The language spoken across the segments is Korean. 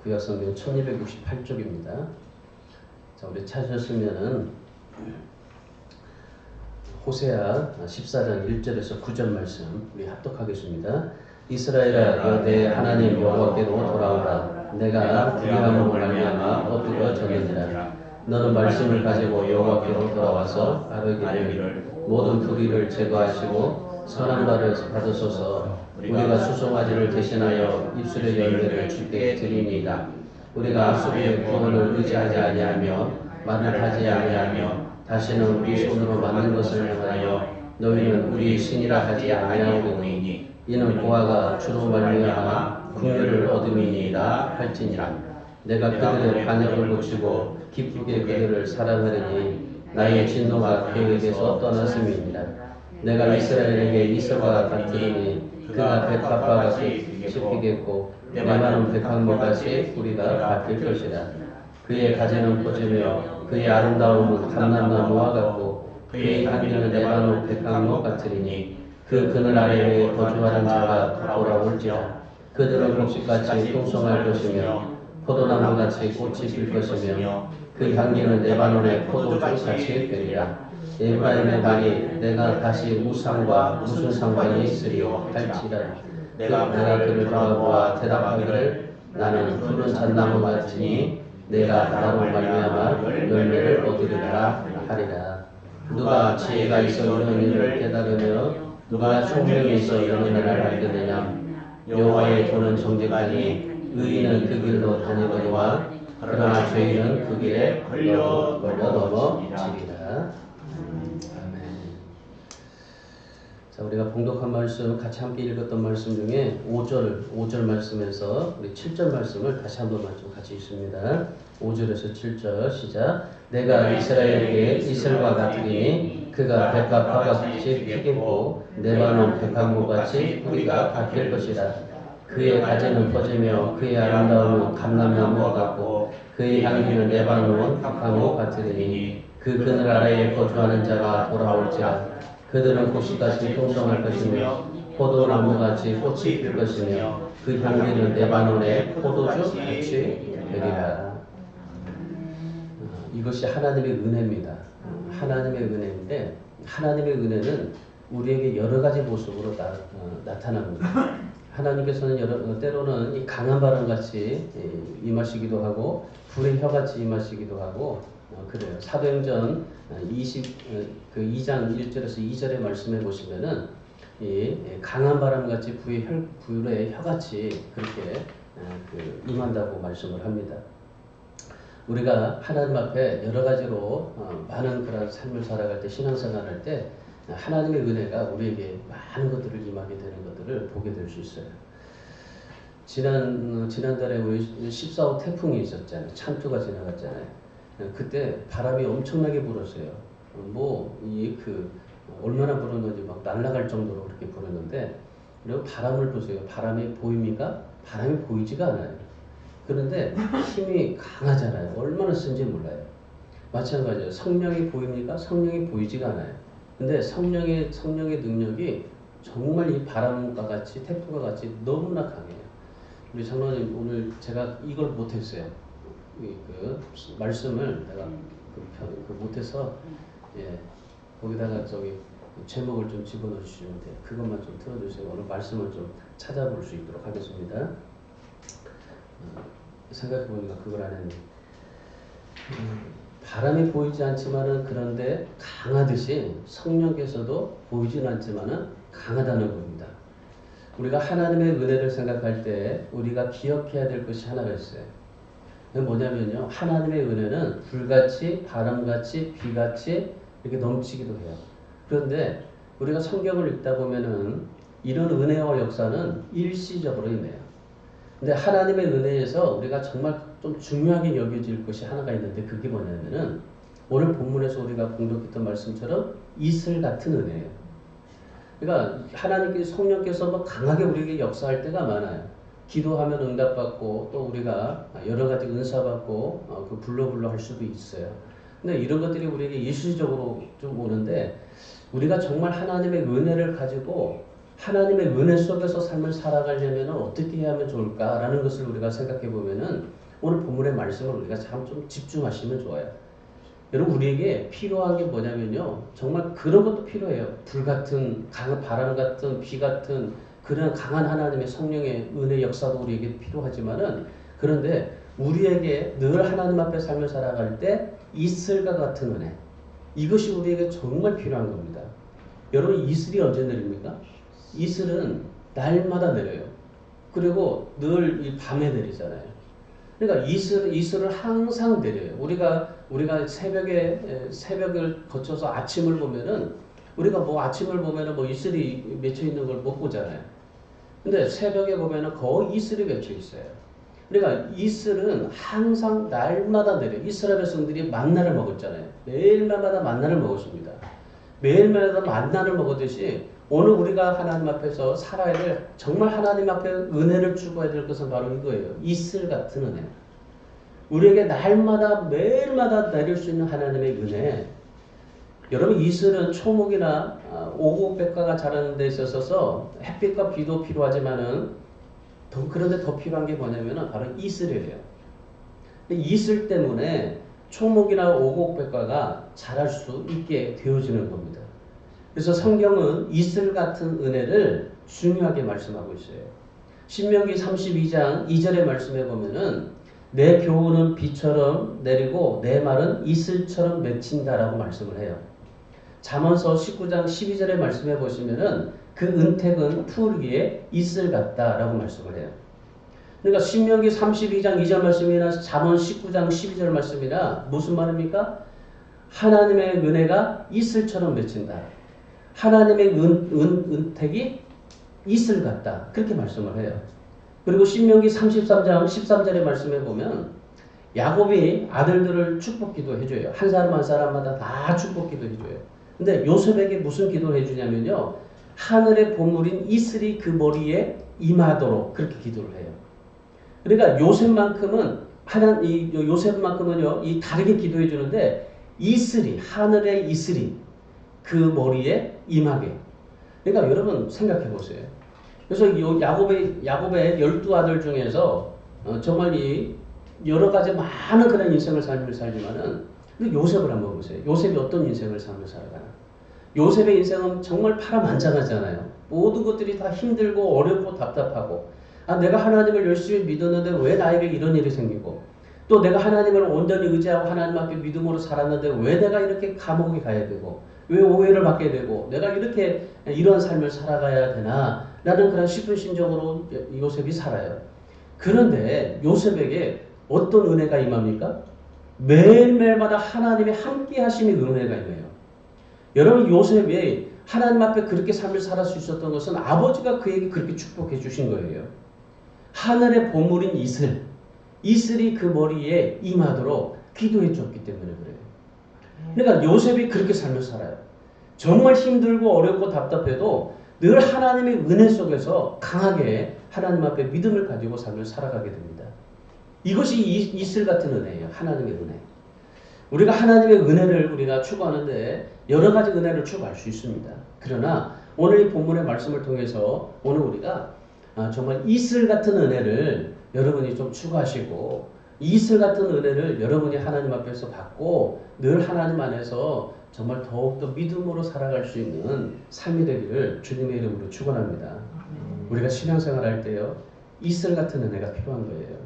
구약성경 1268쪽입니다. 자, 우리 찾으셨으면은 호세아 14장 1절에서 9절 말씀 우리 합독하겠습니다. 이스라엘아 내 하나님 여호와께로 돌아오라. 내가 불의함으로 말미암아 엎드려졌느니라. 너는 말씀을 가지고 여호와께로 돌아와서 아뢰기를 모든 불의를 제거하시고 선한 말을 받으소서. 우리가 수송아지를 대신하여 입술의 열매를 주께 드리니이다. 우리가 아수르의 구원을 의지하지 아니하며 말을 하지 아니하며 다시는 우리 손으로 만든 것을 향하여 너희는 우리 신이라 하지 아니하오리니 이는 고아가 주로 말미암아 긍휼을 얻음이니이다 할지니라. 내가 그들의 반역을 고치고 기쁘게 그들을 사랑하리니 나의 진노가 그에게서 떠났음이니라. 내가 이스라엘에게 이슬과 같으리니 그가 백합과 같이 씹히겠고 메마른 백합목같이 뿌리가 바뀔 것이라. 그의 가지는 퍼지며 그의 아름다움은 감람나무와 같고 그의 향기는 레바논 백합목 같으리니 그 그늘 아래에 거주하는 자가 돌아올지라. 그들은 곡식같이 풍성할 것이며 포도나무같이 꽃이 필 것이며 그 향기는 레바논의 포도주같이 되리라. 에브라임의 말이 내가 다시 우상과 무슨 상관이 있으리요 할지라. 내가 그를 돌아보아 대답하기를 나는 푸른 잣나무 같으니 내가 나로 말미암아 열매를 얻으리라 하리라. 누가 지혜가 있어 이런 일을 깨달으며 누가 총명이 있어 이런 일을 알겠느냐. 여호와의 도는 정직하니 의인은 그 길로 다니거니와 그러나 죄인은 그 길에 걸려 넘어지리라. 아멘. 자, 우리가 봉독한 말씀 같이 함께 읽었던 말씀 중에 5절 말씀에서 우리 7절 말씀을 다시 한번 좀 같이 읽습니다. 5절에서 7절 시작. 내가 이스라엘에게 이슬과 같으리니 그가 백합과 같이 피겠고 레바논 백합목같이 뿌리가 바뀔 것이라. 그의 가지는 퍼지며 그의 아름다움은 감람나무와 같고 그의 향기는 레바논 백합목 같으리니 그 그늘 아래에 거주하는 자가 돌아올지라. 그들은 곡식같이 풍성할 것이며 포도나무같이 꽃이 필 것이며 그 향기는 레바논의 포도주같이 되리라. 이것이 하나님의 은혜입니다. 하나님의 은혜인데 하나님의 은혜는 우리에게 여러 가지 모습으로 나타납니다. 하나님께서는 때로는 이 강한 바람같이 임하시기도 하고 불의 혀같이 임하시기도 하고 그래요. 사도행전 2장 1절에서 2절의 말씀해 보시면은 이 강한 바람같이 불의 혀같이 그렇게 임한다고 말씀을 합니다. 우리가 하나님 앞에 여러 가지로 많은 그런 삶을 살아갈 때 신앙생활할 때 하나님의 은혜가 우리에게 많은 것들을 임하게 되는 것들을 보게 될 수 있어요. 지난달에 우리 14호 태풍이 있었잖아요. 찬투가 지나갔잖아요. 그때 바람이 엄청나게 불었어요. 얼마나 불었는지 막 날아갈 정도로 그렇게 불었는데, 그리고 바람을 보세요. 바람이 보입니까? 바람이 보이지가 않아요. 그런데 힘이 강하잖아요. 얼마나 센지 몰라요. 마찬가지예요. 성령이 보입니까? 성령이 보이지가 않아요. 근데 성령의 능력이 정말 이 바람과 같이 태풍과 같이 너무나 강해요. 우리 장로님 오늘 제가 이걸 못했어요. 말씀을 내가 못해서 거기다가 제목을 좀 집어넣어 주시면 돼요. 그것만 좀 틀어주세요. 오늘 말씀을 좀 찾아볼 수 있도록 하겠습니다. 생각해보니까 그걸 안 했네. 바람이 보이지 않지만은 그런데 강하듯이 성령께서도 보이진 않지만은 강하다는 겁니다. 우리가 하나님의 은혜를 생각할 때 우리가 기억해야 될 것이 하나가 있어요. 그게 뭐냐면요. 하나님의 은혜는 불같이 바람같이 비같이 이렇게 넘치기도 해요. 그런데 우리가 성경을 읽다 보면은 이런 은혜와 역사는 일시적으로 임해요. 근데 하나님의 은혜에서 우리가 정말 좀 중요하게 여겨질 것이 하나가 있는데 그게 뭐냐면은 오늘 본문에서 우리가 공독했던 말씀처럼 이슬 같은 은혜예요. 그러니까 하나님께서 성령께서 강하게 우리에게 역사할 때가 많아요. 기도하면 응답받고 또 우리가 여러 가지 은사 받고 불러 할 수도 있어요. 근데 이런 것들이 우리에게 일시적으로 좀 오는데 우리가 정말 하나님의 은혜를 가지고 하나님의 은혜 속에서 삶을 살아가려면 어떻게 해야 하면 좋을까라는 것을 우리가 생각해 보면은 말씀을 우리가 참 좀 집중하시면 좋아요. 여러분 우리에게 필요한 게 뭐냐면요. 정말 그런 것도 필요해요. 불같은 강한 바람 같은 비 같은 그런 강한 하나님의 성령의 은혜 역사도 우리에게 필요하지만은 그런데 우리에게 늘 하나님 앞에 삶을 살아갈 때 이슬과 같은 은혜 이것이 우리에게 정말 필요한 겁니다. 여러분 이슬이 언제 내립니까? 이슬은 날마다 내려요. 그리고 늘 이 밤에 내리잖아요. 그러니까 이슬을 항상 내려요. 우리가 새벽을 거쳐서 아침을 보면은 우리가 뭐 아침을 보면은 뭐 이슬이 맺혀 있는 걸 못 보잖아요. 근데 새벽에 보면은 거의 이슬이 맺혀 있어요. 그러니까 이슬은 항상 날마다 내려. 이스라엘 백성들이 만나를 먹었잖아요. 매일마다 만나를 먹었습니다. 매일마다 만나를 먹었듯이 오늘 우리가 하나님 앞에서 살아야 될 정말 하나님 앞에 은혜를 추구해야 될 것은 바로 이거예요. 이슬 같은 은혜. 우리에게 날마다 매일마다 내릴 수 있는 하나님의 은혜. 여러분 이슬은 초목이나 오곡백과가 자라는 데 있어서 햇빛과 비도 필요하지만은 그런데 더 필요한 게 뭐냐면은 바로 이슬이에요. 이슬 때문에 초목이나 오곡백과가 자랄 수 있게 되어지는 겁니다. 그래서 성경은 이슬 같은 은혜를 중요하게 말씀하고 있어요. 신명기 32장 2절의 말씀에 보면은 내 교훈은 비처럼 내리고 내 말은 이슬처럼 맺힌다라고 말씀을 해요. 잠언서 19장 12절의 말씀에 보시면은 그 은택은 풀 위에 이슬 같다라고 말씀을 해요. 그러니까 신명기 32장 2절 말씀이나 잠언 19장 12절 말씀이나 무슨 말입니까? 하나님의 은혜가 이슬처럼 맺힌다. 하나님의 은택이 이슬 같다. 그렇게 말씀을 해요. 그리고 신명기 33장 13절의 말씀에 보면 야곱이 아들들을 축복기도 해줘요. 한 사람 한 사람마다 다 축복기도 해줘요. 근데 요셉에게 무슨 기도를 해주냐면요. 하늘의 보물인 이슬이 그 머리에 임하도록 그렇게 기도를 해요. 그러니까 요셉만큼은요, 이 다르게 기도해 주는데 이슬이, 하늘의 이슬이 그 머리에 임하게. 그러니까 여러분 생각해 보세요. 그래서 야곱의 12아들 중에서 정말 이 여러 가지 많은 그런 인생을 삶을 살지만은 요셉을 한번 보세요. 요셉이 어떤 인생을 삶을 살아가나. 요셉의 인생은 정말 파란만장하잖아요. 모든 것들이 다 힘들고 어렵고 답답하고 내가 하나님을 열심히 믿었는데 왜 나에게 이런 일이 생기고 또 내가 하나님을 온전히 의지하고 하나님 앞에 믿음으로 살았는데 왜 내가 이렇게 감옥에 가야 되고 왜 오해를 받게 되고 내가 이렇게 이런 삶을 살아가야 되나 라는 그런 싶은 심정으로 요셉이 살아요. 그런데 요셉에게 어떤 은혜가 임합니까? 매일매일마다 하나님의 함께 하심의 은혜가 임해요. 여러분 요셉이 하나님 앞에 그렇게 삶을 살 수 있었던 것은 아버지가 그에게 그렇게 축복해 주신 거예요. 하늘의 보물인 이슬이 그 머리에 임하도록 기도해 줬기 때문에 그래요. 그러니까 요셉이 그렇게 삶을 살아요. 정말 힘들고 어렵고 답답해도 늘 하나님의 은혜 속에서 강하게 하나님 앞에 믿음을 가지고 삶을 살아가게 됩니다. 이것이 이슬 같은 은혜예요. 하나님의 은혜. 우리가 하나님의 은혜를 우리가 추구하는데 여러 가지 은혜를 추구할 수 있습니다. 그러나 오늘 이 본문의 말씀을 통해서 오늘 우리가 정말 이슬 같은 은혜를 여러분이 좀 추구하시고 이슬 같은 은혜를 여러분이 하나님 앞에서 받고 늘 하나님 안에서 정말 더욱더 믿음으로 살아갈 수 있는 삶이 되기를 주님의 이름으로 축원합니다. 우리가 신앙생활 할 때요. 이슬 같은 은혜가 필요한 거예요.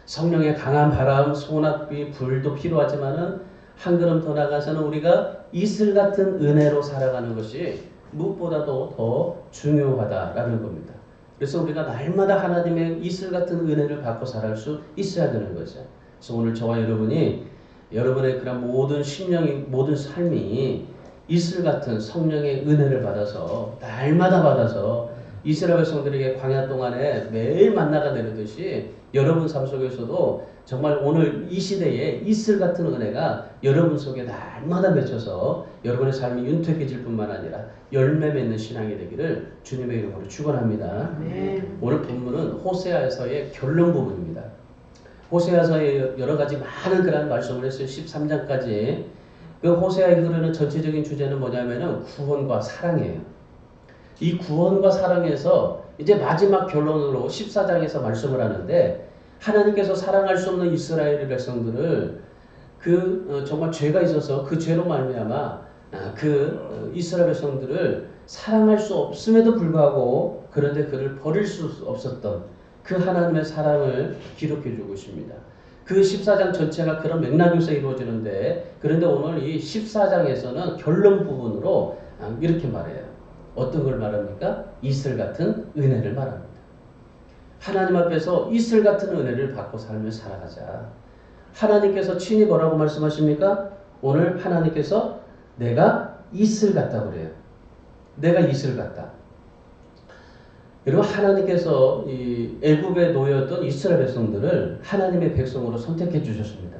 성령의 강한 바람, 소낙비, 불도 필요하지만은 한 걸음 더 나가서는 우리가 이슬 같은 은혜로 살아가는 것이 무엇보다도 더 중요하다라는 겁니다. 그래서 우리가 날마다 하나님의 이슬 같은 은혜를 받고 살아갈 수 있어야 되는 거죠. 그래서 오늘 저와 여러분이 여러분의 그런 모든 심령이 모든 삶이 이슬 같은 성령의 은혜를 받아서 날마다 받아서 이스라엘 백성들에게 광야 동안에 매일 만나가 내리듯이 여러분 삶 속에서도 정말 오늘 이 시대에 이슬 같은 은혜가 여러분 속에 날마다 맺혀서 여러분의 삶이 윤택해질 뿐만 아니라 열매 맺는 신앙이 되기를 주님의 이름으로 축원합니다. 오늘 본문은 호세아서의 결론 부분입니다. 호세아서에 여러 가지 많은 그런 말씀을 했어요. 13장까지. 그 호세아에 흐르는 전체적인 주제는 뭐냐면은 구원과 사랑이에요. 이 구원과 사랑에서 이제 마지막 결론으로 14장에서 말씀을 하는데 하나님께서 사랑할 수 없는 이스라엘의 백성들을 정말 죄가 있어서 그 죄로 말미암아 이스라엘 백성들을 사랑할 수 없음에도 불구하고 그런데 그를 버릴 수 없었던 그 하나님의 사랑을 기록해 주고 있습니다. 그 14장 전체가 그런 맥락에서 이루어지는데 그런데 오늘 이 14장에서는 결론 부분으로 이렇게 말해요. 어떤 걸 말합니까? 이슬 같은 은혜를 말합니다. 하나님 앞에서 이슬 같은 은혜를 받고 살며 살아가자. 하나님께서 친히 뭐라고 말씀하십니까? 오늘 하나님께서 내가 이슬 같다고 그래요. 내가 이슬 같다. 여러분 하나님께서 이 애굽에 놓였던 이스라엘 백성들을 하나님의 백성으로 선택해 주셨습니다.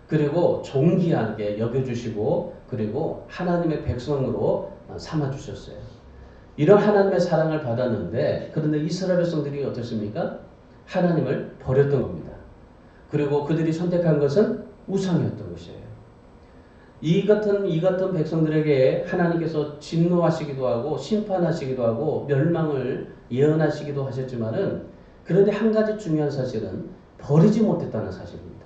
그리고 존귀하게 여겨주시고 그리고 하나님의 백성으로 삼아 주셨어요. 이런 하나님의 사랑을 받았는데 그런데 이스라엘 백성들이 어떻습니까? 하나님을 버렸던 겁니다. 그리고 그들이 선택한 것은 우상이었던 것이에요. 이 같은 백성들에게 하나님께서 진노하시기도 하고 심판하시기도 하고 멸망을 예언하시기도 하셨지만은 그런데 한 가지 중요한 사실은 버리지 못했다는 사실입니다.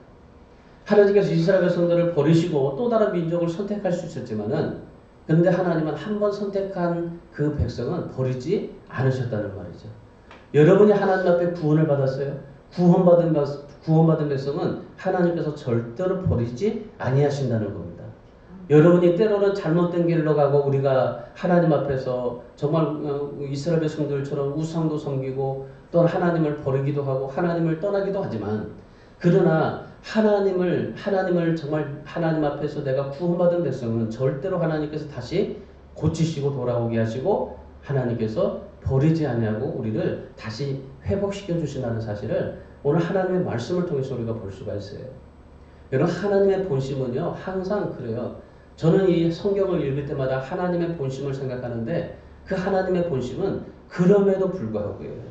하나님께서 이스라엘 백성들을 버리시고 또 다른 민족을 선택할 수 있었지만은 그런데 하나님은 한 번 선택한 그 백성은 버리지 않으셨다는 말이죠. 여러분이 하나님 앞에 구원을 받았어요. 구원받은 백성은 하나님께서 절대로 버리지 아니하신다는 겁니다. 여러분이 때로는 잘못된 길로 가고 우리가 하나님 앞에서 정말 이스라엘 백성들처럼 우상도 섬기고 또 하나님을 버리기도 하고 하나님을 떠나기도 하지만 그러나 하나님을 정말 하나님 앞에서 내가 구원받은 백성은 절대로 하나님께서 다시 고치시고 돌아오게 하시고 하나님께서 버리지 아니하고 우리를 다시 회복시켜 주신다는 사실을 오늘 하나님의 말씀을 통해서 우리가 볼 수가 있어요. 여러분 하나님의 본심은요 항상 그래요. 저는 이 성경을 읽을 때마다 하나님의 본심을 생각하는데 그 하나님의 본심은 그럼에도 불구하고요.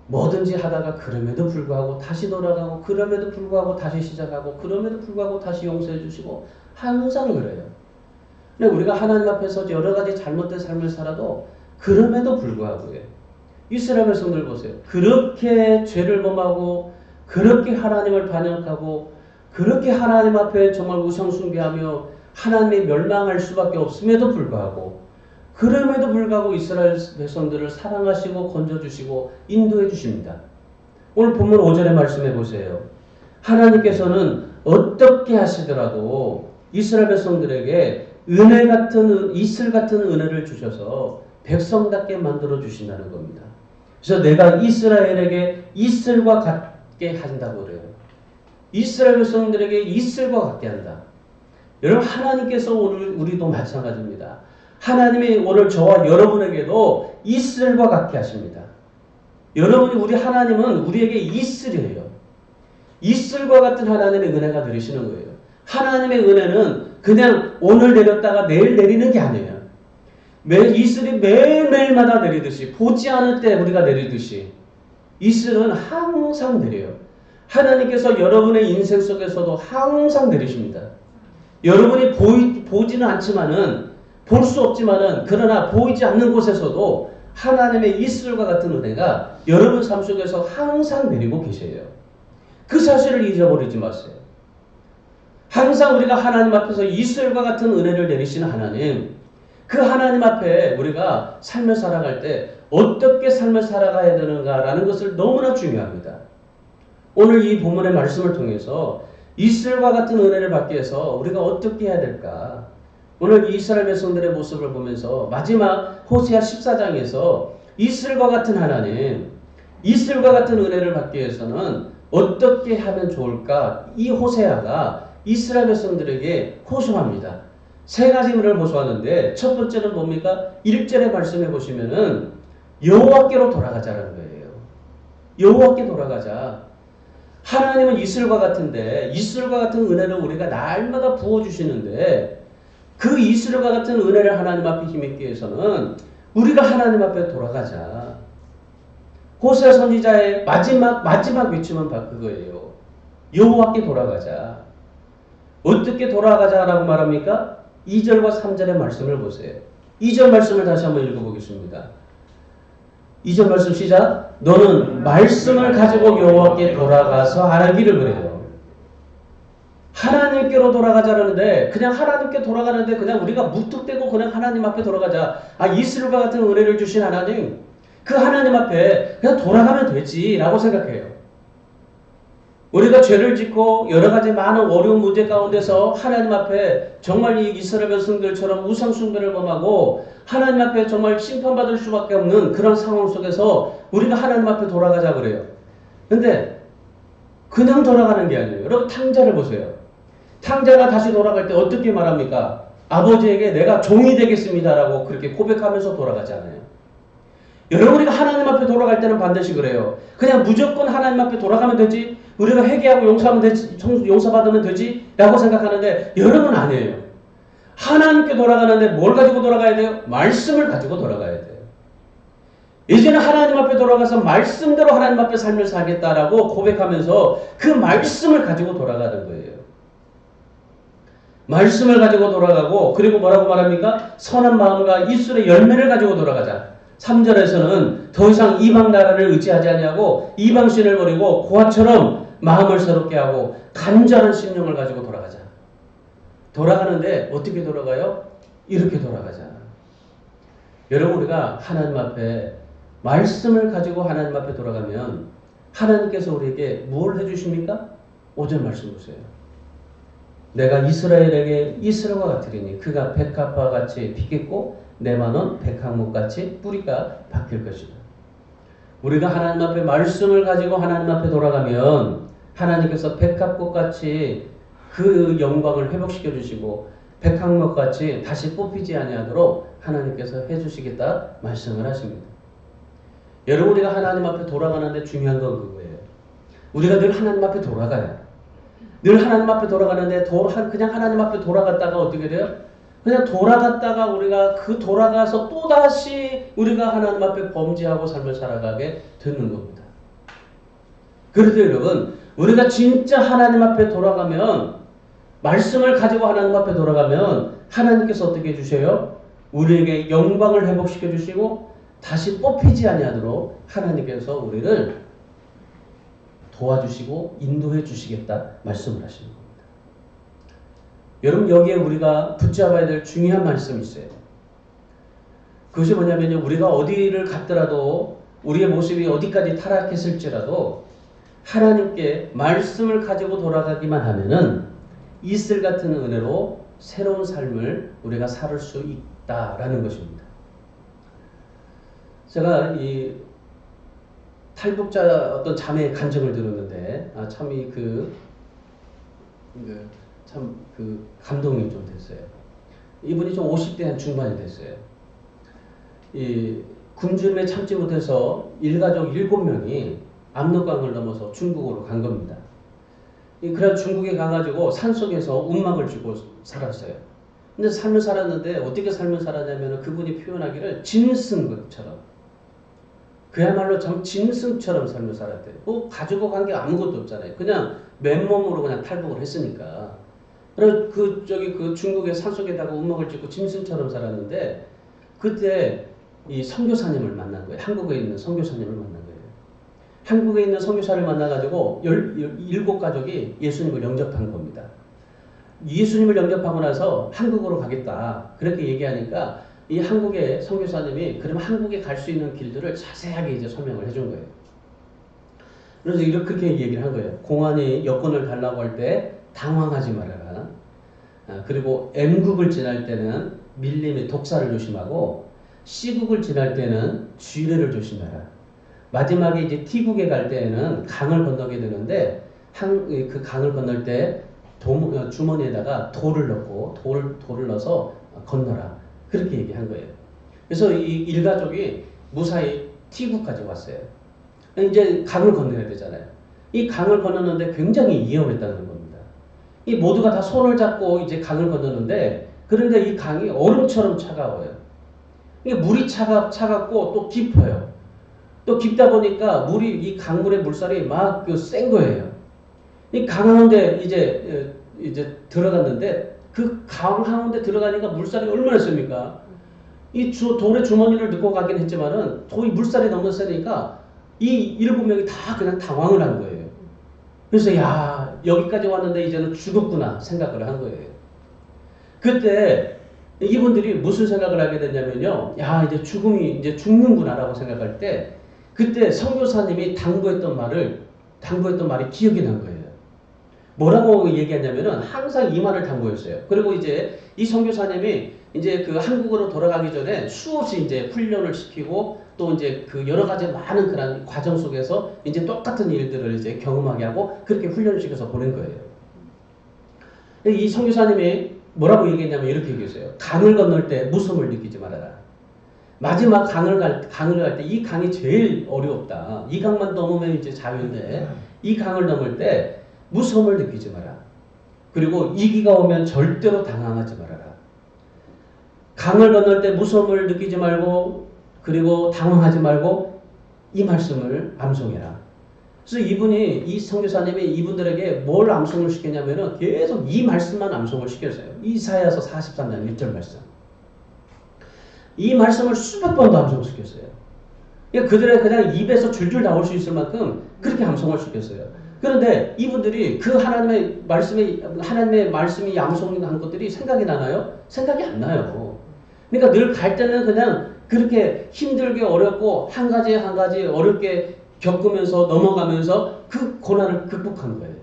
뭐든지 하다가 그럼에도 불구하고 다시 돌아가고 그럼에도 불구하고 다시 시작하고 그럼에도 불구하고 다시 용서해 주시고 항상 그래요. 근데 우리가 하나님 앞에서 여러 가지 잘못된 삶을 살아도 그럼에도 불구하고요. 이스라엘 백성들 보세요. 그렇게 죄를 범하고 그렇게 하나님을 반역하고 그렇게 하나님 앞에 정말 우상 숭배하며 하나님이 멸망할 수밖에 없음에도 불구하고 그럼에도 불구하고 이스라엘 백성들을 사랑하시고 건져주시고 인도해 주십니다. 오늘 본문 5절의 말씀해 보세요. 하나님께서는 어떻게 하시더라도 이스라엘 백성들에게 은혜 같은 이슬 같은 은혜를 주셔서 백성답게 만들어 주신다는 겁니다. 그래서 내가 이스라엘에게 이슬과 같게 한다고 그래요. 이스라엘 백성들에게 이슬과 같게 한다. 여러분 하나님께서 오늘 우리도 마찬가지입니다. 하나님이 오늘 저와 여러분에게도 이슬과 같게 하십니다. 여러분이 우리 하나님은 우리에게 이슬이에요. 이슬과 같은 하나님의 은혜가 내리시는 거예요. 하나님의 은혜는 그냥 오늘 내렸다가 내일 내리는 게 아니에요. 이슬이 매일매일마다 내리듯이 보지 않을 때 우리가 내리듯이 이슬은 항상 내려요. 하나님께서 여러분의 인생 속에서도 항상 내리십니다. 여러분이 보지는 않지만은 볼 수 없지만은 그러나 보이지 않는 곳에서도 하나님의 이슬과 같은 은혜가 여러분 삶 속에서 항상 내리고 계세요. 그 사실을 잊어버리지 마세요. 항상 우리가 하나님 앞에서 이슬과 같은 은혜를 내리시는 하나님, 그 하나님 앞에 우리가 삶을 살아갈 때 어떻게 삶을 살아가야 되는가라는 것을 너무나 중요합니다. 오늘 이 본문의 말씀을 통해서 이슬과 같은 은혜를 받기 위해서 우리가 어떻게 해야 될까? 오늘 이스라엘 백성들의 모습을 보면서 마지막 호세아 14장에서 이슬과 같은 하나님, 이슬과 같은 은혜를 받기 위해서는 어떻게 하면 좋을까? 이 호세아가 이스라엘 백성들에게 호소합니다. 세 가지를 호소하는데 첫 번째는 뭡니까? 1절에 말씀해 보시면은 여호와께로 돌아가자라는 거예요. 여호와께 돌아가자. 하나님은 이슬과 같은데 이슬과 같은 은혜를 우리가 날마다 부어주시는데 그 이슬과 같은 은혜를 하나님 앞에 힘입기 위해서는 우리가 하나님 앞에 돌아가자. 호세아 선지자의 마지막 외침은 바로 그거예요. 여호와께 돌아가자. 어떻게 돌아가자라고 말합니까? 2절과 3절의 말씀을 보세요. 2절 말씀을 다시 한번 읽어보겠습니다. 2절 말씀 시작. 너는 말씀을 가지고 여호와께 돌아가서 하기를 그래요. 하나님께로 돌아가자는데 그냥 하나님께 돌아가는데 그냥 우리가 무턱대고 그냥 하나님 앞에 돌아가자. 이스라엘과 같은 은혜를 주신 하나님, 그 하나님 앞에 그냥 돌아가면 되지라고 생각해요. 우리가 죄를 짓고 여러 가지 많은 어려운 문제 가운데서 하나님 앞에 정말 이 이스라엘 백성들처럼 우상 숭배를 범하고 하나님 앞에 정말 심판받을 수밖에 없는 그런 상황 속에서 우리가 하나님 앞에 돌아가자 그래요. 근데 그냥 돌아가는 게 아니에요. 여러분 탕자를 보세요. 탕자가 다시 돌아갈 때 어떻게 말합니까? 아버지에게 내가 종이 되겠습니다라고 그렇게 고백하면서 돌아가잖아요. 여러분 우리가 하나님 앞에 돌아갈 때는 반드시 그래요. 그냥 무조건 하나님 앞에 돌아가면 되지, 우리가 회개하고 용서하면 되지, 용서받으면 되지 라고 생각하는데 여러분 아니에요. 하나님께 돌아가는데 뭘 가지고 돌아가야 돼요? 말씀을 가지고 돌아가야 돼요. 이제는 하나님 앞에 돌아가서 말씀대로 하나님 앞에 삶을 살겠다라고 고백하면서 그 말씀을 가지고 돌아가는 거예요. 말씀을 가지고 돌아가고, 그리고 뭐라고 말합니까? 선한 마음과 입술의 열매를 가지고 돌아가자. 3절에서는 더 이상 이방 나라를 의지하지 아니하고 이방신을 버리고 고아처럼 마음을 새롭게 하고 간절한 심령을 가지고 돌아가자. 돌아가는데 어떻게 돌아가요? 이렇게 돌아가자. 여러분 우리가 하나님 앞에 말씀을 가지고 하나님 앞에 돌아가면 하나님께서 우리에게 뭘 해주십니까? 5절 말씀 보세요. 내가 이스라엘에게 이스라엘과 같으리니 그가 백합과 같이 피겠고 내 마는 백항목같이 뿌리가 박힐 것이다. 우리가 하나님 앞에 말씀을 가지고 하나님 앞에 돌아가면 하나님께서 백합꽃같이 그 영광을 회복시켜 주시고 백항목같이 다시 뽑히지 아니하도록 하나님께서 해주시겠다 말씀을 하십니다. 여러분 우리가 하나님 앞에 돌아가는데 중요한 건 그거예요. 우리가 늘 하나님 앞에 돌아가야. 늘 하나님 앞에 돌아가는데 그냥 하나님 앞에 돌아갔다가 어떻게 돼요? 그냥 돌아갔다가 우리가 그 돌아가서 또다시 우리가 하나님 앞에 범죄하고 삶을 살아가게 되는 겁니다. 그래서 여러분 우리가 진짜 하나님 앞에 돌아가면 말씀을 가지고 하나님 앞에 돌아가면 하나님께서 어떻게 해주세요? 우리에게 영광을 회복시켜 주시고 다시 뽑히지 아니하도록 하나님께서 우리를 도와주시고 인도해 주시겠다 말씀을 하시는 겁니다. 여러분 여기에 우리가 붙잡아야 될 중요한 말씀이 있어요. 그것이 뭐냐면요. 우리가 어디를 갔더라도 우리의 모습이 어디까지 타락했을지라도 하나님께 말씀을 가지고 돌아가기만 하면은 이슬 같은 은혜로 새로운 삶을 우리가 살 수 있다라는 것입니다. 제가 이 탈북자 어떤 자매의 간증을 들었는데 참이 참 감동이 좀 됐어요. 이분이 좀 50대 한 중반이 됐어요. 이 굶주림에 참지 못해서 일가족 7명이 압록강을 넘어서 중국으로 간 겁니다. 그래서 중국에 가가지고 산속에서 운막을 쥐고 살았어요. 근데 삶을 살았는데 어떻게 삶을 살았냐면 그분이 표현하기를 짐승처럼, 그야말로 참 짐승처럼 삶을 살았대요. 뭐 가지고 간 게 아무것도 없잖아요. 그냥 맨몸으로 그냥 탈북을 했으니까. 그래서 그 중국의 산속에다가 운막을 쥐고 짐승처럼 살았는데 그때 이 선교사님을 만난 거예요. 한국에 있는 선교사님을 만난 거예요. 한국에 있는 선교사를 만나가지고 17가족이 예수님을 영접한 겁니다. 예수님을 영접하고 나서 한국으로 가겠다 그렇게 얘기하니까 이 한국의 선교사님이 그럼 한국에 갈 수 있는 길들을 자세하게 이제 설명을 해준 거예요. 그래서 그렇게 얘기를 한 거예요. 공안이 여권을 달라고 할 때 당황하지 말아라. 그리고 M국을 지날 때는 밀림의 독사를 조심하고 C국을 지날 때는 쥐레를 조심해라. 마지막에 이제 T국에 갈 때에는 강을 건너게 되는데 그 강을 건널 때 주머니에다가 돌을 넣고 돌을 넣어서 건너라. 그렇게 얘기한 거예요. 그래서 이 일가족이 무사히 T국까지 왔어요. 이제 강을 건너야 되잖아요. 이 강을 건너는데 굉장히 위험했다는 겁니다. 이 모두가 다 손을 잡고 이제 강을 건너는데 그런데 이 강이 얼음처럼 차가워요. 이게 물이 차갑고 또 깊어요. 또 깊다 보니까 이 강물의 물살이 막 센 거예요. 이 강 가운데 이제 들어갔는데 그 강 가운데 들어가니까 물살이 얼마나 셉니까? 이 돌에 주머니를 넣고 가긴 했지만은 거의 물살이 너무 세니까 이 7명이 다 그냥 당황을 한 거예요. 그래서 야, 여기까지 왔는데 이제는 죽었구나 생각을 한 거예요. 그때 이분들이 무슨 생각을 하게 됐냐면요. 야, 이제 죽음이 이제 죽는구나라고 생각할 때 그때 선교사님이 당부했던 말이 기억이 난 거예요. 뭐라고 얘기했냐면은 항상 이 말을 당부했어요. 그리고 이제 이 선교사님이 이제 그 한국으로 돌아가기 전에 수없이 이제 훈련을 시키고 또 이제 그 여러 가지 많은 그런 과정 속에서 이제 똑같은 일들을 이제 경험하게 하고 그렇게 훈련을 시켜서 보낸 거예요. 이 선교사님이 뭐라고 얘기했냐면 이렇게 얘기했어요. 강을 건널 때 무서움을 느끼지 말아라. 마지막 강을 갈 때 이 강이 제일 어렵다. 이 강만 넘으면 이제 자유인데 이 강을 넘을 때 무서움을 느끼지 마라. 그리고 위기가 오면 절대로 당황하지 말아라. 강을 건널 때 무서움을 느끼지 말고 그리고 당황하지 말고 이 말씀을 암송해라. 그래서 이 선교사님이 이분들에게 뭘 암송을 시켰냐면은 계속 이 말씀만 암송을 시켰어요. 이사야서 43장 1절 말씀. 이 말씀을 수백 번도 암송시켰어요. 그들의 그냥 입에서 줄줄 나올 수 있을 만큼 그렇게 암송을 시켰어요. 그런데 이분들이 그 하나님의 말씀이 암송한 것들이 생각이 나나요? 생각이 안 나요. 그러니까 늘 갈 때는 그냥 그렇게 힘들게 어렵고 한 가지 어렵게 겪으면서 넘어가면서 그 고난을 극복한 거예요.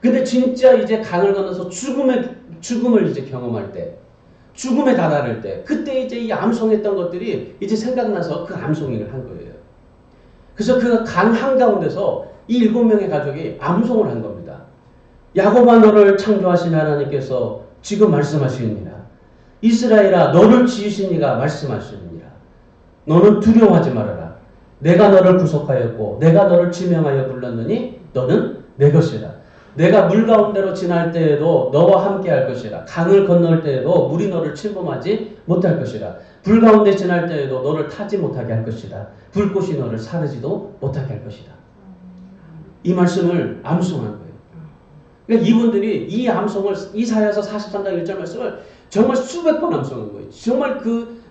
근데 진짜 이제 강을 건너서 죽음을 이제 경험할 때, 죽음에 다다를 때, 그때 이제 이 암송했던 것들이 이제 생각나서 그 암송을 한 거예요. 그래서 그 강 한가운데서 이 7명의 가족이 암송을 한 겁니다. 야곱아 너를 창조하신 하나님께서 지금 말씀하시느니라. 이스라엘아 너를 지으신 이가 말씀하시느니라. 너는 두려워하지 말아라. 내가 너를 구속하였고 내가 너를 지명하여 불렀느니 너는 내 것이라. 내가 물 가운데로 지날 때에도 너와 함께 할 것이라. 강을 건널 때에도 물이 너를 침범하지 못할 것이라. 불 가운데 지날 때에도 너를 타지 못하게 할 것이라. 불꽃이 너를 사르지도 못하게 할 것이다. 이 말씀을 암송한 거예요. 그러니까 이분들이 이 암송을 이사야서 43장 1절 말씀을 정말 수백 번 암송한 거예요. 정말 그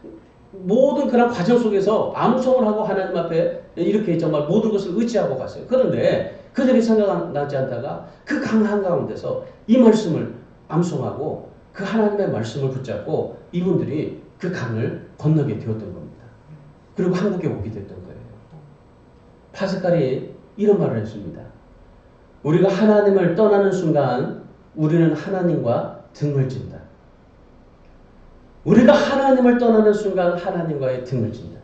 모든 그런 과정 속에서 암송을 하고 하나님 앞에 이렇게 정말 모든 것을 의지하고 갔어요. 그런데 그들이 생각나지 않다가 그 강 한가운데서 이 말씀을 암송하고 그 하나님의 말씀을 붙잡고 이분들이 그 강을 건너게 되었던 겁니다. 그리고 한국에 오게 됐던 거예요. 파스칼이 이런 말을 했습니다. 우리가 하나님을 떠나는 순간 우리는 하나님과 등을 진다. 우리가 하나님을 떠나는 순간 하나님과의 등을 진다.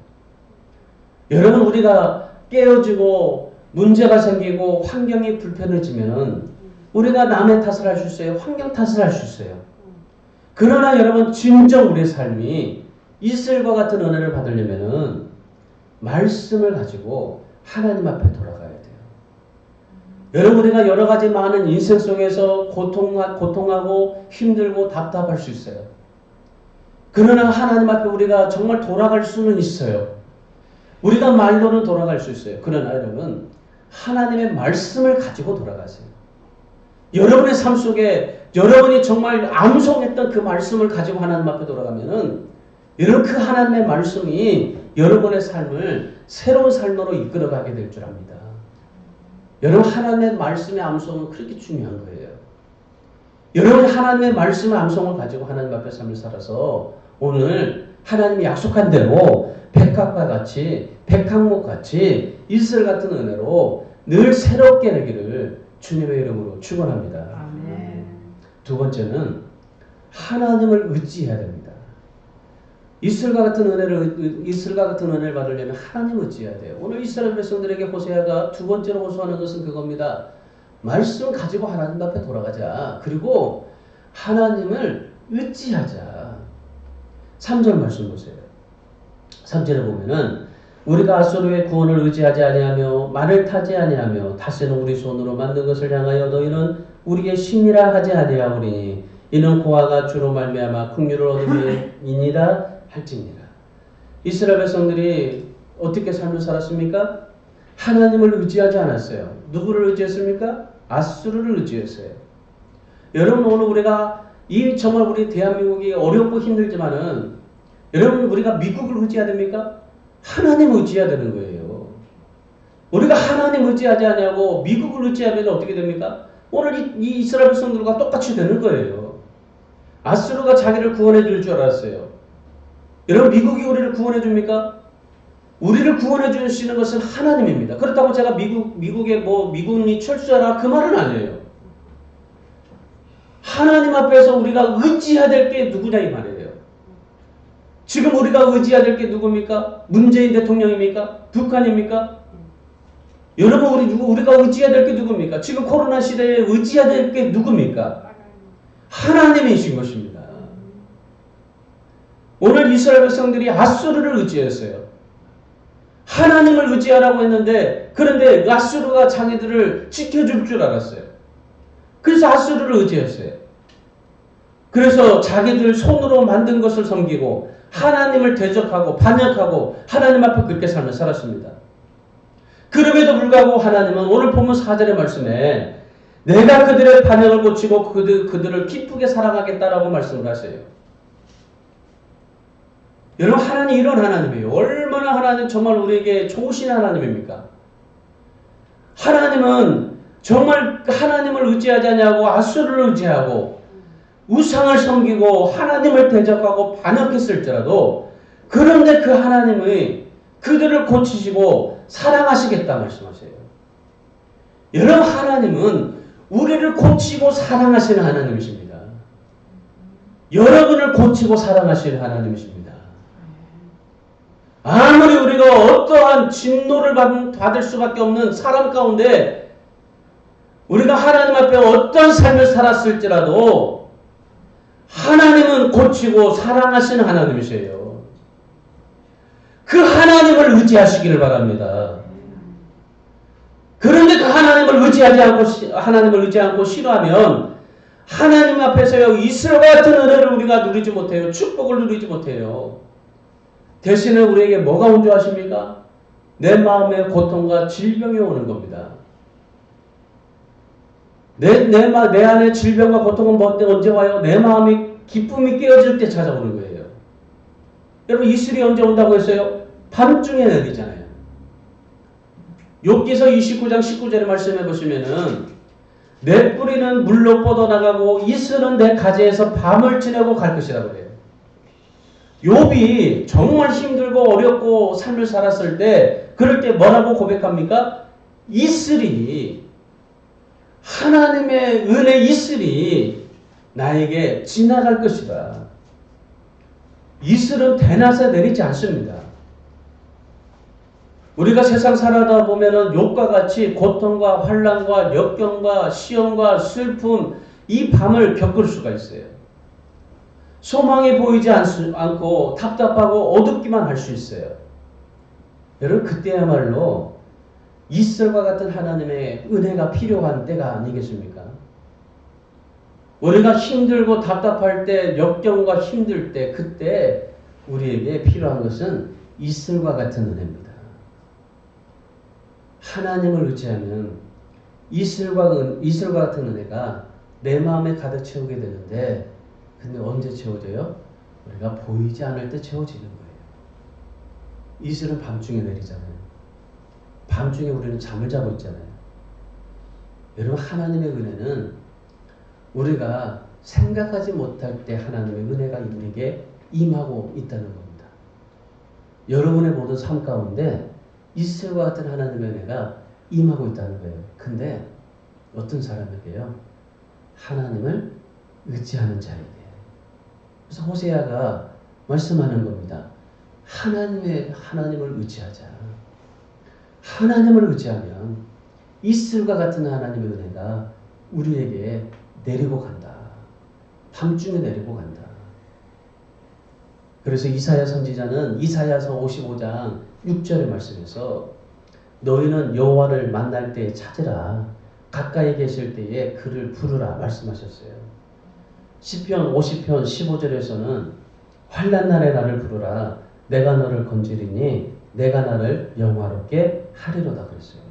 여러분 우리가 깨어지고 문제가 생기고 환경이 불편해지면 우리가 남의 탓을 할 수 있어요. 환경 탓을 할 수 있어요. 그러나 여러분 진정 우리의 삶이 이슬과 같은 은혜를 받으려면 말씀을 가지고 하나님 앞에 돌아가야 돼요. 여러분 우리가 여러 가지 많은 인생 속에서 고통하고 힘들고 답답할 수 있어요. 그러나 하나님 앞에 우리가 정말 돌아갈 수는 있어요. 우리가 말로는 돌아갈 수 있어요. 그러나 여러분 하나님의 말씀을 가지고 돌아가세요. 여러분의 삶 속에 여러분이 정말 암송했던 그 말씀을 가지고 하나님 앞에 돌아가면은 여러분 그 하나님의 말씀이 여러분의 삶을 새로운 삶으로 이끌어가게 될 줄 압니다. 여러분 하나님의 말씀의 암송은 그렇게 중요한 거예요. 여러분이 하나님의 말씀의 암송을 가지고 하나님 앞에 삶을 살아서 오늘 하나님이 약속한 대로 백합과 같이 백항목같이 이슬 같은 은혜로 늘 새롭게 되기를 주님의 이름으로 축원합니다. 아멘. 두 번째는 하나님을 의지해야 됩니다. 이슬과 같은 은혜를 받으려면 하나님을 의지해야 돼요. 오늘 이스라엘 백성들에게 호세아가 두 번째로 호소하는 것은 그겁니다. 말씀 가지고 하나님 앞에 돌아가자. 그리고 하나님을 의지하자. 3절 말씀 보세요. 3절에 보면은 우리가 아수르의 구원을 의지하지 아니하며 말을 타지 아니하며 다스는 우리 손으로 만든 것을 향하여 너희는 우리의 신이라 하지 아니하오리니 이는 고아가 주로 말미암아 긍휼을 얻음이니라 할지니라. 이스라엘 백성들이 어떻게 삶을 살았습니까? 하나님을 의지하지 않았어요. 누구를 의지했습니까? 아수르를 의지했어요. 여러분 오늘 우리가 정말 우리 대한민국이 어렵고 힘들지만은 여러분, 우리가 미국을 의지해야 됩니까? 하나님 의지해야 되는 거예요. 우리가 하나님 의지하지 않냐고 미국을 의지하면 어떻게 됩니까? 오늘 이 이스라엘 백성들과 똑같이 되는 거예요. 아수르가 자기를 구원해 줄 줄 알았어요. 여러분, 미국이 우리를 구원해 줍니까? 우리를 구원해 주시는 것은 하나님입니다. 그렇다고 제가 미국에 미군이 철수하라 그 말은 아니에요. 하나님 앞에서 우리가 의지해야 될 게 누구냐 이 말이에요. 지금 우리가 의지해야 될 게 누굽니까? 문재인 대통령입니까? 북한입니까? 여러분, 우리가 의지해야 될 게 누굽니까? 지금 코로나 시대에 의지해야 될 게 누굽니까? 하나님이신 것입니다. 오늘 이스라엘 백성들이 아수르를 의지했어요. 하나님을 의지하라고 했는데, 그런데 아수르가 자기들을 지켜줄 줄 알았어요. 그래서 아수르를 의지했어요. 그래서 자기들 손으로 만든 것을 섬기고 하나님을 대적하고 반역하고 하나님 앞에 그렇게 삶을 살았습니다. 그럼에도 불구하고 하나님은 오늘 본문 4절의 말씀에 내가 그들의 반역을 고치고 그들을 기쁘게 사랑하겠다라고 말씀을 하세요. 여러분, 하나님 이런 하나님이에요. 얼마나 하나님 정말 우리에게 좋으신 하나님입니까? 하나님은 정말 하나님을 의지하지 않냐고 아수르를 의지하고 우상을 섬기고 하나님을 대적하고 반역했을지라도 그런데 그 하나님의 그들을 고치시고 사랑하시겠다 말씀하세요. 여러분, 하나님은 우리를 고치고 사랑하시는 하나님이십니다. 여러분을 고치고 사랑하시는 하나님이십니다. 아무리 우리가 어떠한 진노를 받을 수밖에 없는 사람 가운데 우리가 하나님 앞에 어떤 삶을 살았을지라도 하나님은 고치고 사랑하시는 하나님이세요. 그 하나님을 의지하시기를 바랍니다. 그런데 그 하나님을 의지하지 않고 싫어하면 하나님 앞에서요, 이슬과 같은 은혜를 우리가 누리지 못해요. 축복을 누리지 못해요. 대신에 우리에게 뭐가 온 줄 아십니까? 내 마음에 고통과 질병이 오는 겁니다. 내 안에 질병과 고통은 언제 와요? 내 마음이 기쁨이 깨어질 때 찾아오는 거예요. 여러분, 이슬이 언제 온다고 했어요? 밤중에 내리잖아요. 욥기서 29장 19절의 말씀해 보시면은 내 뿌리는 물로 뻗어나가고 이슬은 내 가지에서 밤을 지내고 갈 것이라고 그래요. 욥이 정말 힘들고 어렵고 삶을 살았을 때 그럴 때 뭐라고 고백합니까? 이슬이 하나님의 은혜 이슬이 나에게 지나갈 것이다. 이슬은 대낮에 내리지 않습니다. 우리가 세상 살아다 보면은 욥과 같이 고통과 환난과 역경과 시험과 슬픔 이 밤을 겪을 수가 있어요. 소망이 보이지 않고 답답하고 어둡기만 할 수 있어요. 여러분, 그때야말로 이슬과 같은 하나님의 은혜가 필요한 때가 아니겠습니까? 우리가 힘들고 답답할 때, 역경과 힘들 때, 그때 우리에게 필요한 것은 이슬과 같은 은혜입니다. 하나님을 의지하면 이슬과 같은 은혜가 내 마음에 가득 채우게 되는데, 근데 언제 채워져요? 우리가 보이지 않을 때 채워지는 거예요. 이슬은 밤중에 내리잖아요. 밤중에 우리는 잠을 자고 있잖아요. 여러분, 하나님의 은혜는 우리가 생각하지 못할 때 하나님의 은혜가 우리에게 임하고 있다는 겁니다. 여러분의 모든 삶 가운데 이슬과 같은 하나님의 은혜가 임하고 있다는 거예요. 근데 어떤 사람에게요? 하나님을 의지하는 자에게. 그래서 호세아가 말씀하는 겁니다. 하나님을 의지하자. 하나님을 의지하면 이슬과 같은 하나님의 은혜가 우리에게 내리고 간다. 밤중에 내리고 간다. 그래서 이사야 선지자는 이사야서 55장 6절의 말씀에서 너희는 여호와를 만날 때에 찾으라. 가까이 계실 때에 그를 부르라 말씀하셨어요. 시편 50편 15절에서는 환난 날에 나를 부르라. 내가 너를 건지리니 내가 나를 영화롭게 하리로다 그랬어요.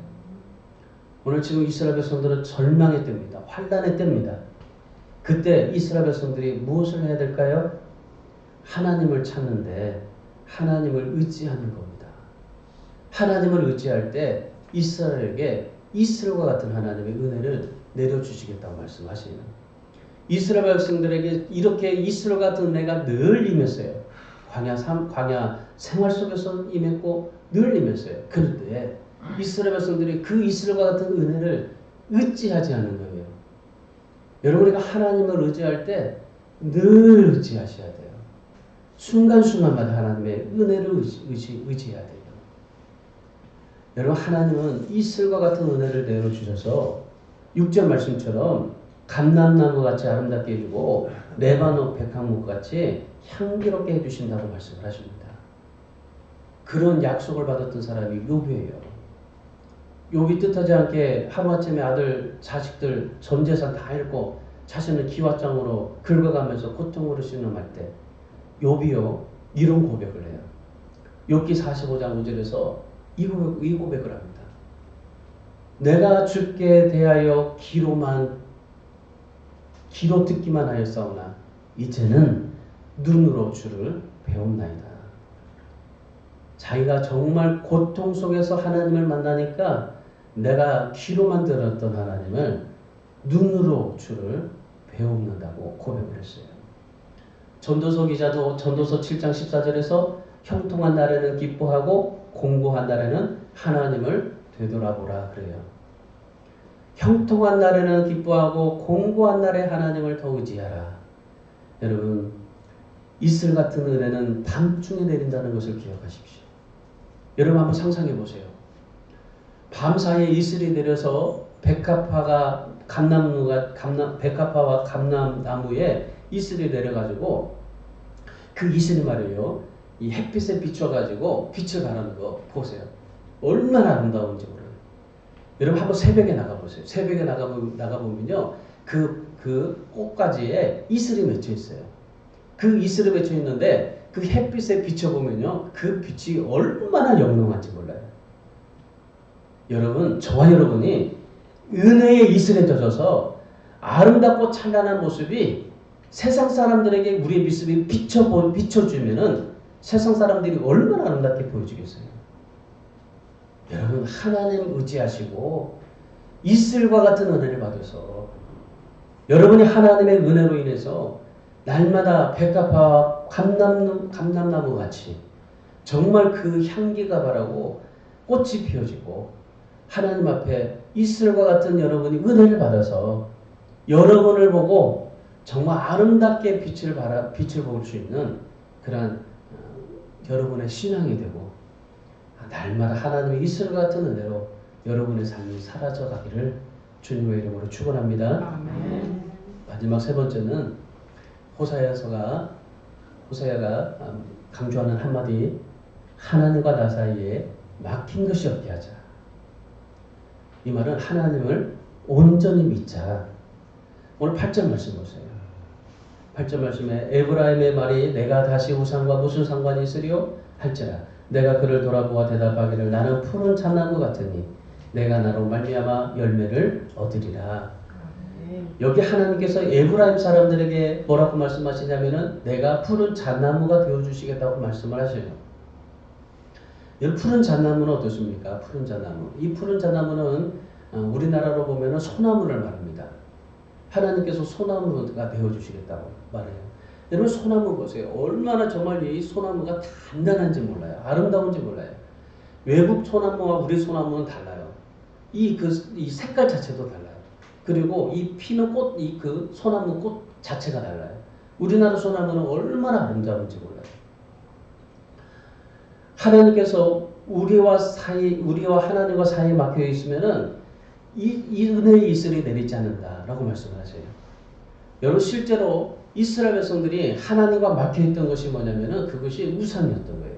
오늘 지금 이스라엘 백성들은 절망의 때입니다. 환난의 때입니다. 그때 이스라엘 백성들이 무엇을 해야 될까요? 하나님을 찾는데 하나님을 의지하는 겁니다. 하나님을 의지할 때 이스라엘에게 이스라엘과 같은 하나님의 은혜를 내려주시겠다고 말씀하시는 이스라엘 백성들에게 이렇게 이스라엘 같은 은혜가 늘 임했어요. 광야 생활 속에서 임했고 늘 임했어요. 그런데 이스라엘 백성들이 그 이스라엘과 같은 은혜를 의지하지 않은 거예요. 여러분 우리가 하나님을 의지할 때 늘 의지하셔야 돼요. 순간순간마다 하나님의 은혜를 의지해야 돼요. 여러분 하나님은 이슬과 같은 은혜를 내려주셔서 6절 말씀처럼 감람나무 같이 아름답게 해주고 레바논 백향목 같이 향기롭게 해주신다고 말씀을 하십니다. 그런 약속을 받았던 사람이 욥이에요. 욥이 뜻하지 않게 하루아침에 아들 자식들 전 재산 다 잃고 자신을 기와장으로 긁어가면서 고통으로 신음할 때 욥이요 이런 고백을 해요. 욥기 45장 5절에서 이 고백을 합니다. 내가 주께 대하여 귀로 듣기만 하였사오나 이제는 눈으로 주를 배움나이다. 자기가 정말 고통 속에서 하나님을 만나니까 내가 귀로만 들었던 하나님을 눈으로 주를 배움는다고 고백을 했어요. 전도서 기자도 전도서 7장 14절에서 형통한 날에는 기뻐하고 공고한 날에는 하나님을 되돌아보라 그래요. 형통한 날에는 기뻐하고 공고한 날에 하나님을 더 의지하라. 여러분 이슬 같은 은혜는 밤중에 내린다는 것을 기억하십시오. 여러분 한번 상상해 보세요. 밤사이에 이슬이 내려서 백합화와 감람나무에 이슬이 내려가지고 그 이슬이 말이에요. 이 햇빛에 비춰가지고 빛을 발하는 거 보세요. 얼마나 아름다운지 몰라요. 여러분 한번 새벽에 나가보세요. 새벽에 나가보면요. 그 꽃가지에 이슬이 맺혀 있어요. 그 이슬이 맺혀 있는데 그 햇빛에 비춰보면요. 그 빛이 얼마나 영롱한지 몰라요. 여러분 저와 여러분이 은혜의 이슬에 젖어서 아름답고 찬란한 모습이 세상 사람들에게 우리의 모습이 비춰주면은 세상 사람들이 얼마나 아름답게 보여주겠어요. 여러분 하나님 의지하시고 이슬과 같은 은혜를 받아서 여러분이 하나님의 은혜로 인해서 날마다 백합화와 감람나무 같이 정말 그 향기가 바라고 꽃이 피어지고 하나님 앞에 이슬과 같은 여러분이 은혜를 받아서 여러분을 보고 정말 아름답게 빛을 볼 수 있는 그러한 여러분의 신앙이 되고 날마다 하나님의 이슬과 같은 은혜로 여러분의 삶이 사라져가기를 주님의 이름으로 축원합니다. 아멘. 마지막 세 번째는 호세아가 강조하는 한마디 하나님과 나 사이에 막힌 것이 없게 하자. 이 말은 하나님을 온전히 믿자. 오늘 8절 말씀 보세요. 8절 말씀에 에브라임의 말이 내가 다시 우상과 무슨 상관이 있으리요? 할지라 내가 그를 돌아보아 대답하기를 나는 푸른 잣나무 같으니 내가 나로 말미암아 열매를 얻으리라. 여기 하나님께서 에브라임 사람들에게 뭐라고 말씀하시냐면은 내가 푸른 잣나무가 되어주시겠다고 말씀을 하셔요. 이 푸른 잣나무는 어떻습니까? 푸른 잣나무. 이 푸른 잣나무는 우리나라로 보면은 소나무를 말합니다. 하나님께서 소나무가 되어주시겠다고 말해요. 여러분 소나무 보세요. 얼마나 정말 이 소나무가 단단한지 몰라요. 아름다운지 몰라요. 외국 소나무와 우리 소나무는 달라요. 이 색깔 자체도 달라요. 그리고 이 피는 꽃, 그 소나무 꽃 자체가 달라요. 우리나라 소나무는 얼마나 아름다운지 몰라요. 하나님께서 우리와 하나님과 사이에 막혀 있으면은 이 은혜의 이슬이 내리지 않는다라고 말씀을 하세요. 여러분 실제로 이스라엘 백성들이 하나님과 막혀 있던 것이 뭐냐면은 그것이 우상이었던 거예요.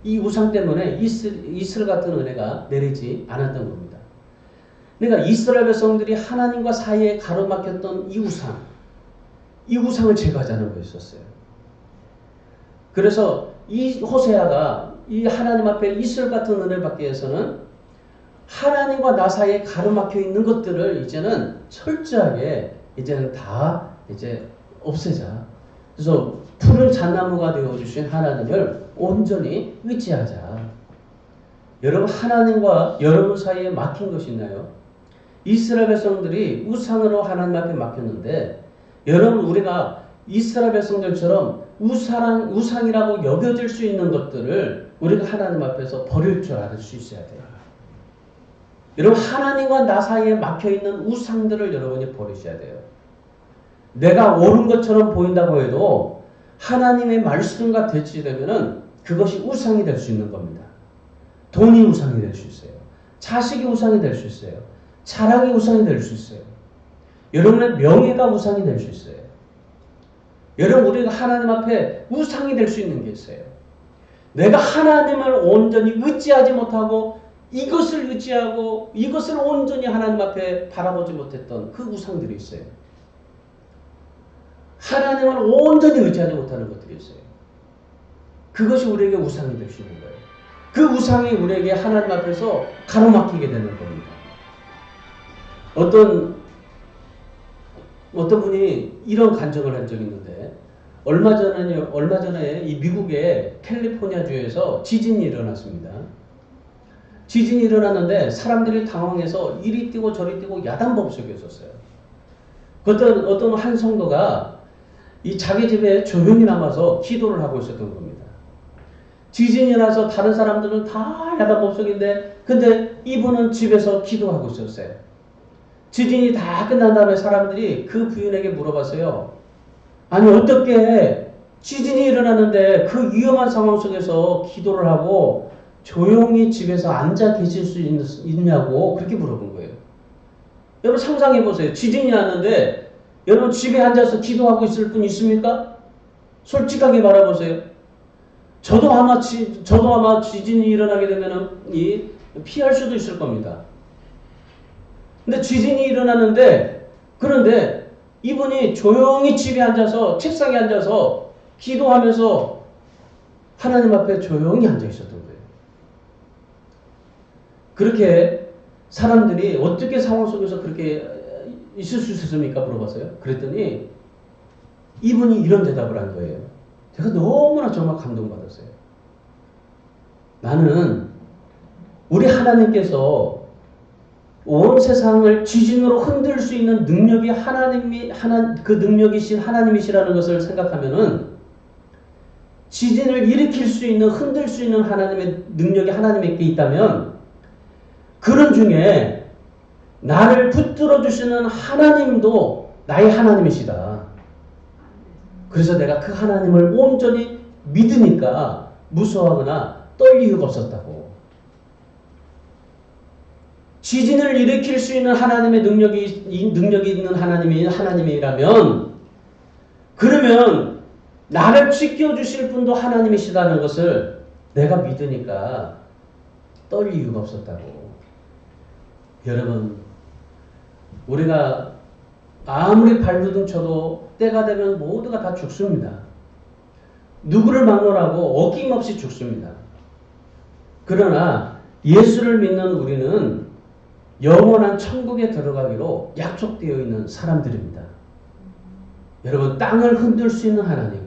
이 우상 때문에 이슬 같은 은혜가 내리지 않았던 겁니다. 그러니까 이스라엘 백성들이 하나님과 사이에 가로막혔던 이 우상을 제거하자는 거였었어요. 그래서 이 호세아가 이 하나님 앞에 이슬 같은 은혜를 받기 위해서는 하나님과 나 사이에 가로막혀 있는 것들을 이제는 철저하게 이제는 다 이제 없애자. 그래서 푸른 잣나무가 되어주신 하나님을 온전히 의지하자. 여러분, 하나님과 여러분 사이에 막힌 것이 있나요? 이스라엘 백성들이 우상으로 하나님 앞에 막혔는데, 여러분, 우리가 이스라엘 백성들처럼 우상이라고 여겨질 수 있는 것들을 우리가 하나님 앞에서 버릴 줄 알 수 있어야 돼요. 여러분, 하나님과 나 사이에 막혀있는 우상들을 여러분이 버리셔야 돼요. 내가 옳은 것처럼 보인다고 해도 하나님의 말씀과 대치되면은 그것이 우상이 될 수 있는 겁니다. 돈이 우상이 될 수 있어요. 자식이 우상이 될 수 있어요. 자랑이 우상이 될 수 있어요. 여러분의 명예가 우상이 될 수 있어요. 여러분, 우리가 하나님 앞에 우상이 될 수 있는 게 있어요. 내가 하나님을 온전히 의지하지 못하고 이것을 의지하고 이것을 온전히 하나님 앞에 바라보지 못했던 그 우상들이 있어요. 하나님을 온전히 의지하지 못하는 것들이 있어요. 그것이 우리에게 우상이 될 수 있는 거예요. 그 우상이 우리에게 하나님 앞에서 가로막히게 되는 겁니다. 어떤 분이 이런 간증을 한 적이 있는데, 얼마 전에 이 미국의 캘리포니아주에서 지진이 일어났습니다. 지진이 일어났는데 사람들이 당황해서 이리 뛰고 저리 뛰고 야단법석이었어요. 어떤 한 성도가 이 자기 집에 조용히 남아서 기도를 하고 있었던 겁니다. 지진이 나서 다른 사람들은 다 야단법석인데, 근데 이분은 집에서 기도하고 있었어요. 지진이 다 끝난 다음에 사람들이 그 부인에게 물어봤어요. 아니, 어떻게 지진이 일어났는데 그 위험한 상황 속에서 기도를 하고 조용히 집에서 앉아 계실 수 있냐고 그렇게 물어본 거예요. 여러분, 상상해 보세요. 지진이 났는데 여러분, 집에 앉아서 기도하고 있을 분 있습니까? 솔직하게 말해보세요. 저도 아마 지진이 일어나게 되면은 피할 수도 있을 겁니다. 근데 지진이 일어났는데, 그런데 이분이 조용히 집에 앉아서 책상에 앉아서 기도하면서 하나님 앞에 조용히 앉아 있었던 거예요. 그렇게 사람들이 어떻게 상황 속에서 그렇게 있을 수 있었습니까? 물어봤어요. 그랬더니 이분이 이런 대답을 한 거예요. 제가 너무나 정말 감동받았어요. 나는 우리 하나님께서 온 세상을 지진으로 흔들 수 있는 능력이 그 능력이신 하나님이시라는 것을 생각하면은, 지진을 일으킬 수 있는, 흔들 수 있는 하나님의 능력이 하나님에게 있다면, 그런 중에 나를 붙들어 주시는 하나님도 나의 하나님이시다. 그래서 내가 그 하나님을 온전히 믿으니까 무서워하거나 떨릴 이유가 없었다고. 지진을 일으킬 수 있는 하나님의 능력이 있는 하나님이라면, 그러면 나를 지켜주실 분도 하나님이시다는 것을 내가 믿으니까 떨릴 이유가 없었다고. 여러분, 우리가 아무리 발버둥 쳐도 때가 되면 모두가 다 죽습니다. 누구를 막론하고 어김없이 죽습니다. 그러나 예수를 믿는 우리는 영원한 천국에 들어가기로 약속되어 있는 사람들입니다. 여러분, 땅을 흔들 수 있는 하나님,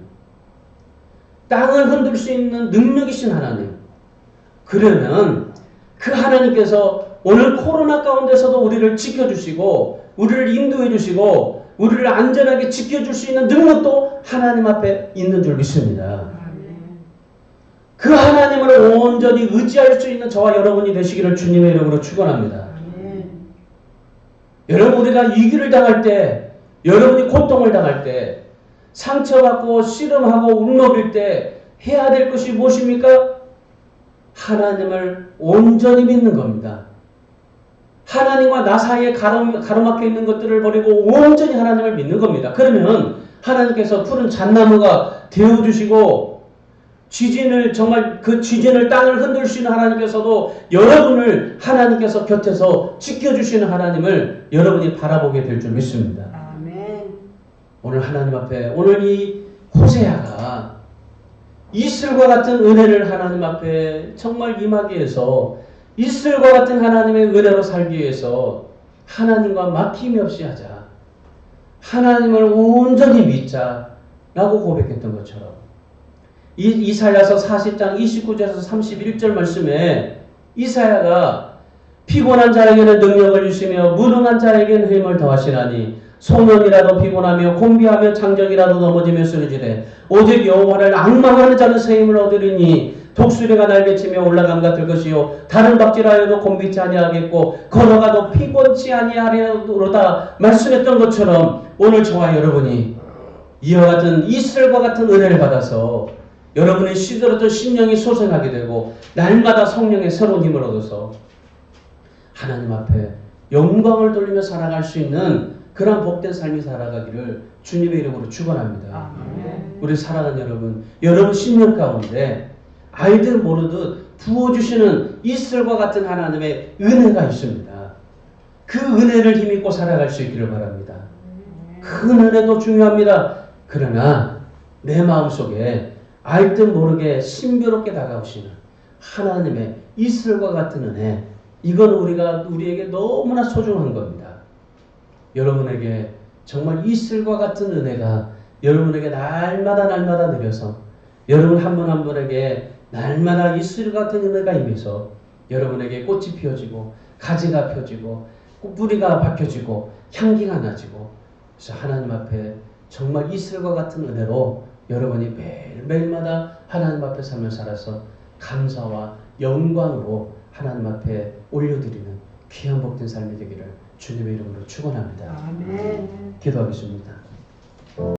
땅을 흔들 수 있는 능력이신 하나님, 그러면 그 하나님께서 오늘 코로나 가운데서도 우리를 지켜주시고 우리를 인도해 주시고 우리를 안전하게 지켜줄 수 있는 능력도 하나님 앞에 있는 줄 믿습니다. 그 하나님을 온전히 의지할 수 있는 저와 여러분이 되시기를 주님의 이름으로 축원합니다. 여러분, 우리가 위기를 당할 때, 여러분이 고통을 당할 때, 상처받고 씨름하고 울먹일 때 해야 될 것이 무엇입니까? 하나님을 온전히 믿는 겁니다. 하나님과 나 사이에 가로막혀 있는 것들을 버리고 온전히 하나님을 믿는 겁니다. 그러면 하나님께서 푸른 잣나무가 되어주시고, 정말 그 지진을 땅을 흔들 수 있는 하나님께서도 여러분을 하나님께서 곁에서 지켜주시는 하나님을 여러분이 바라보게 될 줄 믿습니다. 아멘. 오늘 하나님 앞에, 오늘 이 호세아가 이슬과 같은 은혜를 하나님 앞에 정말 임하기 위해서, 이슬과 같은 하나님의 은혜로 살기 위해서 하나님과 막힘이 없이 하자, 하나님을 온전히 믿자, 라고 고백했던 것처럼 이사야서 40장 29절에서 31절 말씀에 이사야가 피곤한 자에게는 능력을 주시며 무능한 자에게는 힘을 더하시나니 소년이라도 피곤하며 곤비하며 장정이라도 넘어지며 쓰러지되 오직 여호와를 앙망하는 자는 새 힘을 얻으리니 독수리가 날개치며 올라감 같을 것이요 다른 박질하여도 곤비치 아니하겠고 걸어가도 피곤치 아니하리로다 말씀했던 것처럼 오늘 저와 여러분이 이와 같은 이슬과 같은 은혜를 받아서 여러분의 시들었던 심령이 소생하게 되고 날마다 성령의 새로운 힘을 얻어서 하나님 앞에 영광을 돌리며 살아갈 수 있는 그런 복된 삶이 살아가기를 주님의 이름으로 축원합니다. 우리 사랑하는 여러분, 여러분 심령 가운데 알듯 모르듯 부어주시는 이슬과 같은 하나님의 은혜가 있습니다. 그 은혜를 힘입고 살아갈 수 있기를 바랍니다. 그 은혜도 중요합니다. 그러나 내 마음속에 알듯 모르게 신비롭게 다가오시는 하나님의 이슬과 같은 은혜, 이건 우리에게 너무나 소중한 겁니다. 여러분에게 정말 이슬과 같은 은혜가 여러분에게 날마다 내려서 여러분 한 분 한 분에게 날마다 이슬 같은 은혜가 임해서 여러분에게 꽃이 피어지고 가지가 펴지고 뿌리가 박혀지고 향기가 나지고 그래서 하나님 앞에 정말 이슬과 같은 은혜로 여러분이 매일매일마다 하나님 앞에 살며 살아서 감사와 영광으로 하나님 앞에 올려드리는 귀한 복된 삶이 되기를 주님의 이름으로 축원합니다. 아멘. 기도하겠습니다.